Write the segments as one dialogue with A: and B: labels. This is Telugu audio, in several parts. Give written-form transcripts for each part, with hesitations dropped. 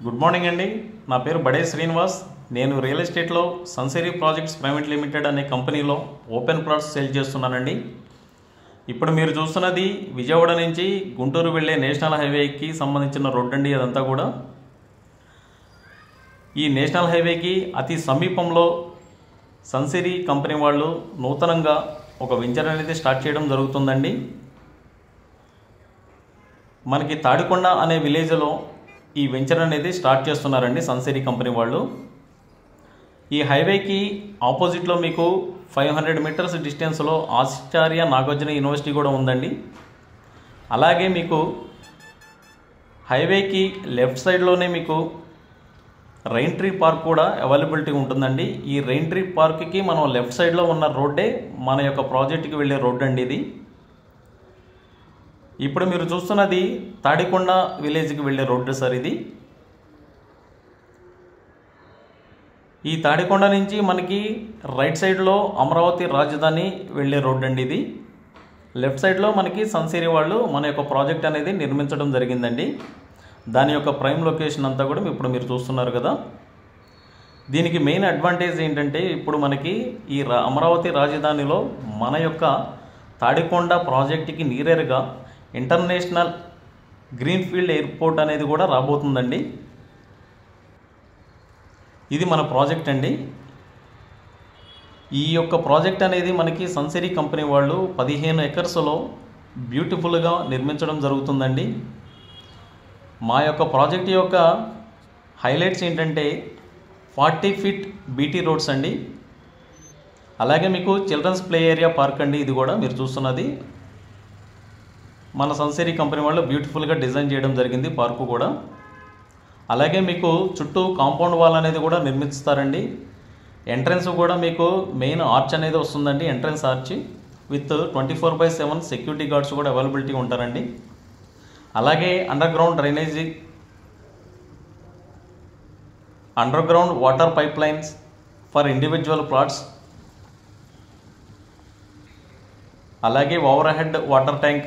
A: గుడ్ మార్నింగ్ అండి. నా పేరు బడే శ్రీనివాస్. నేను రియల్ ఎస్టేట్లో సన్సిరీ ప్రాజెక్ట్స్ ప్రైవేట్ లిమిటెడ్ అనే కంపెనీలో ఓపెన్ ప్లాట్స్ సేల్ చేస్తున్నానండి. ఇప్పుడు మీరు చూస్తున్నది విజయవాడ నుంచి గుంటూరు వెళ్ళే నేషనల్ హైవేకి సంబంధించిన రోడ్ అండి. అదంతా కూడా ఈ నేషనల్ హైవేకి అతి సమీపంలో సన్సిరీ కంపెనీ వాళ్ళు నూతనంగా ఒక వెంచర్ అనేది స్టార్ట్ చేయడం జరుగుతుందండి. మనకి తాడికొండ అనే విలేజ్లో ఈ వెంచర్ అనేది స్టార్ట్ చేస్తున్నారండి సన్సిరీ కంపెనీ వాళ్ళు. ఈ హైవేకి ఆపోజిట్లో మీకు 500 మీటర్స్ డిస్టెన్స్లో ఆచార్య నాగార్జున యూనివర్సిటీ కూడా ఉందండి. అలాగే మీకు హైవేకి లెఫ్ట్ సైడ్లోనే మీకు రెయిన్ ట్రీ పార్క్ కూడా అవైలబిలిటీ ఉంటుందండి. ఈ రెయిన్ ట్రీ పార్క్కి మనం లెఫ్ట్ సైడ్లో ఉన్న రోడ్డే మన యొక్క ప్రాజెక్ట్కి వెళ్ళే రోడ్ అండి ఇది. ఇప్పుడు మీరు చూస్తున్నది తాడికొండ విలేజ్కి వెళ్ళే రోడ్డు సార్ ఇది. ఈ తాడికొండ నుంచి మనకి రైట్ సైడ్లో అమరావతి రాజధాని వెళ్ళే రోడ్ అండి ఇది. లెఫ్ట్ సైడ్లో మనకి సన్సిరీ వాళ్ళు మన యొక్క ప్రాజెక్ట్ అనేది నిర్మించడం జరిగిందండి. దాని యొక్క ప్రైమ్ లొకేషన్ అంతా కూడా ఇప్పుడు మీరు చూస్తున్నారు కదా. దీనికి మెయిన్ అడ్వాంటేజ్ ఏంటంటే ఇప్పుడు మనకి ఈ అమరావతి రాజధానిలో మన యొక్క తాడికొండ ప్రాజెక్టుకి నియర్గా ఇంటర్నేషనల్ గ్రీన్ఫీల్డ్ ఎయిర్పోర్ట్ అనేది కూడా రాబోతుందండి. ఇది మన ప్రాజెక్ట్ అండి. ఈ యొక్క ప్రాజెక్ట్ అనేది మనకి సన్సిరీ కంపెనీ వాళ్ళు 15 ఎకర్స్లో బ్యూటిఫుల్గా నిర్మించడం జరుగుతుందండి. మా యొక్క ప్రాజెక్ట్ యొక్క హైలైట్స్ ఏంటంటే 40 ఫీట్ బీటీ రోడ్స్ అండి. అలాగే మీకు చిల్డ్రన్స్ ప్లే ఏరియా పార్క్ అండి. ఇది కూడా మీరు చూస్తున్నది మన సన్సిరీ కంపెనీ వాళ్ళు బ్యూటిఫుల్గా డిజైన్ చేయడం జరిగింది పార్కు కూడా. అలాగే మీకు చుట్టూ కాంపౌండ్ వాల్ అనేది కూడా నిర్మిస్తారండి. ఎంట్రన్స్ కూడా మీకు మెయిన్ ఆర్చ్ అనేది వస్తుందండి. Entrance arch with 24/7 security guards కూడా అవైలబిలిటీ ఉంటారండి. అలాగే under ground water pipe lines for individual plots, అలాగే ఓవర్ హెడ్ వాటర్ ట్యాంక్,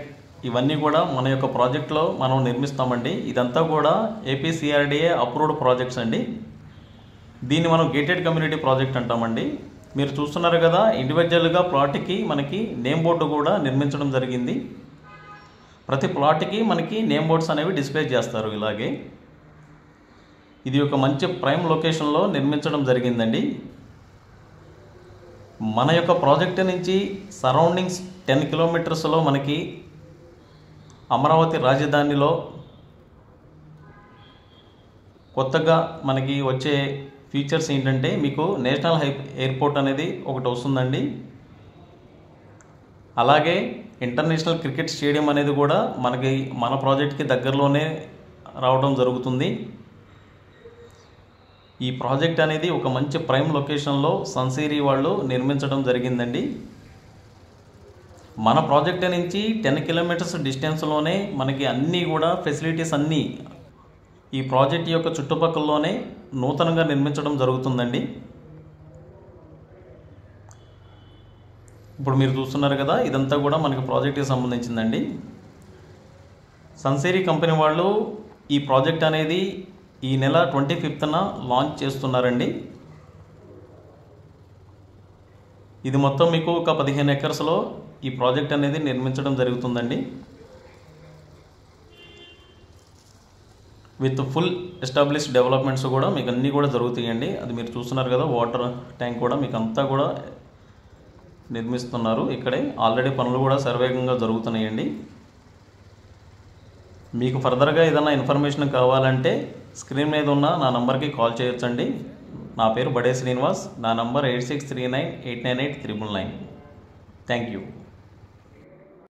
A: ఇవన్నీ కూడా మన యొక్క ప్రాజెక్ట్లో మనం నిర్మిస్తామండి. ఇదంతా కూడా ఏపీసీఆర్డీఏ అప్రూవ్డ్ ప్రాజెక్ట్స్ అండి. దీన్ని మనం గేటెడ్ కమ్యూనిటీ ప్రాజెక్ట్ అంటామండి. మీరు చూస్తున్నారు కదా, ఇండివిజువల్గా ప్లాట్కి మనకి నేమ్ బోర్డు కూడా నిర్మించడం జరిగింది. ప్రతి ప్లాట్కి మనకి నేమ్ బోర్డ్స్ అనేవి డిస్ప్లే చేస్తారు. ఇలాగే ఇది ఒక మంచి ప్రైమ్ లొకేషన్లో నిర్మించడం జరిగిందండి. మన యొక్క ప్రాజెక్ట్ నుంచి సరౌండింగ్స్ 10 కిలోమీటర్స్లో మనకి అమరావతి రాజధానిలో కొత్తగా మనకి వచ్చే ఫీచర్స్ ఏంటంటే మీకు నేషనల్ ఎయిర్పోర్ట్ అనేది ఒకటి వస్తుందండి. అలాగే ఇంటర్నేషనల్ క్రికెట్ స్టేడియం అనేది కూడా మనకి మన ప్రాజెక్ట్కి దగ్గరలోనే రావడం జరుగుతుంది. ఈ ప్రాజెక్ట్ అనేది ఒక మంచి ప్రైమ్ లొకేషన్లో సన్సిరీ వాళ్ళు నిర్మించడం జరిగిందండి. మన ప్రాజెక్ట్ నుంచి 10 కిలోమీటర్స్ డిస్టెన్స్లోనే మనకి అన్నీ కూడా ఫెసిలిటీస్ అన్నీ ఈ ప్రాజెక్ట్ యొక్క చుట్టుపక్కలలోనే నూతనంగా నిర్మించడం జరుగుతుందండి. ఇప్పుడు మీరు చూస్తున్నారు కదా, ఇదంతా కూడా మనకి ప్రాజెక్ట్కి సంబంధించిందండి. సన్సిరీ కంపెనీ వాళ్ళు ఈ ప్రాజెక్ట్ అనేది ఈ నెల 25న లాంచ్ చేస్తున్నారండి. ఇది మొత్తం మీకు ఒక 15 ఎకర్స్లో ఈ ప్రాజెక్ట్ అనేది నిర్మించడం జరుగుతుందండి. విత్ ఫుల్ ఎస్టాబ్లిష్డ్ డెవలప్మెంట్స్ కూడా మీకు అన్నీ కూడా జరుగుతాయండి. అది మీరు చూస్తున్నారు కదా, వాటర్ ట్యాంక్ కూడా మీకు అంతా కూడా నిర్మిస్తున్నారు. ఇక్కడే ఆల్రెడీ పనులు కూడా శరవేగంగా జరుగుతున్నాయండి. మీకు ఫర్దర్గా ఏదైనా ఇన్ఫర్మేషన్ కావాలంటే స్క్రీన్ మీద ఉన్న నా నంబర్కి కాల్ చేయొచ్చండి. నా పేరు బడే శ్రీనివాస్. నా నంబర్ 8639898399. Thank you.